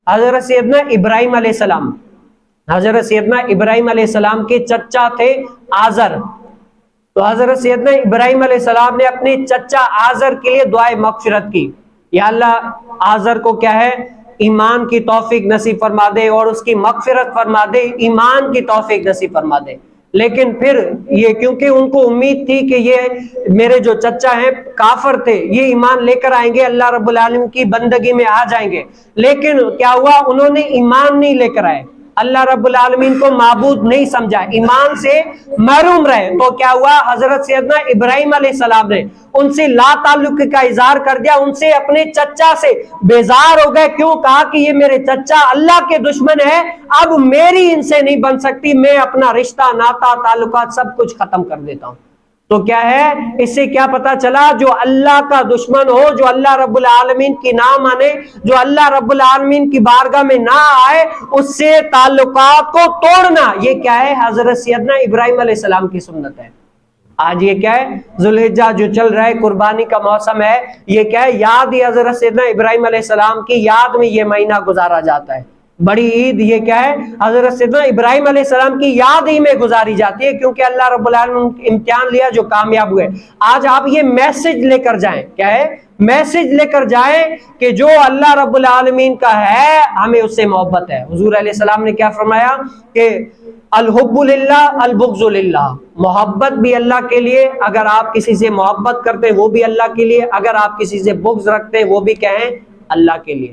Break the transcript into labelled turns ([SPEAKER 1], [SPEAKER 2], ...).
[SPEAKER 1] حضرت سیدنا ابراہیم علیہ السلام، حضرت سیدنا ابراہیم علیہ السلام کے چچا تھے آزر. تو حضرت سیدنا ابراہیم علیہ السلام نے اپنے چچا آزر کے لیے دعائے مغفرت کی، یا اللہ آزر کو کیا ہے، ایمان کی توفیق نصیب فرما دے اور اس کی مغفرت فرما دے، ایمان کی توفیق نصیب فرما دے. لیکن پھر یہ کیونکہ ان کو امید تھی کہ یہ میرے جو چچا ہیں کافر تھے، یہ ایمان لے کر آئیں گے، اللہ رب العالمین کی بندگی میں آ جائیں گے، لیکن کیا ہوا، انہوں نے ایمان نہیں لے کر آئے، اللہ رب العالمین کو معبود نہیں سمجھا، ایمان سے محروم رہے. تو کیا ہوا، حضرت سیدنا ابراہیم علیہ السلام نے ان سے لا تعلق کا اظہار کر دیا، ان سے اپنے چچا سے بیزار ہو گئے. کیوں؟ کہا کہ یہ میرے چچا اللہ کے دشمن ہے، اب میری ان سے نہیں بن سکتی، میں اپنا رشتہ ناتا تعلقات سب کچھ ختم کر دیتا ہوں. تو کیا ہے، اس سے کیا پتا چلا، جو اللہ کا دشمن ہو، جو اللہ رب العالمین کی نہ مانے، جو اللہ رب العالمین کی بارگاہ میں نہ آئے، اس سے تعلقات کو توڑنا، یہ کیا ہے، حضرت سیدنا ابراہیم علیہ السلام کی سنت ہے. آج یہ کیا ہے، ذوالحجہ جو چل رہا ہے، قربانی کا موسم ہے، یہ کیا ہے، یاد ہی حضرت سیدنا ابراہیم علیہ السلام کی یاد میں یہ مہینہ گزارا جاتا ہے. بڑی عید یہ کیا ہے، حضرت سیدنا ابراہیم علیہ السلام کی یاد ہی میں گزاری جاتی ہے، کیونکہ اللہ رب العالمین امتحان لیا جو کامیاب ہوئے. آج آپ یہ میسج لے کر جائیں، کیا ہے، میسج لے کر جائیں کہ جو اللہ رب العالمین کا ہے ہمیں اس سے محبت ہے. حضور علیہ السلام نے کیا فرمایا کہ الحب للہ البغض للہ، محبت بھی اللہ کے لیے، اگر آپ کسی سے محبت کرتے وہ بھی اللہ کے لیے، اگر آپ کسی سے بغض رکھتے وہ بھی کہیں اللہ کے لیے.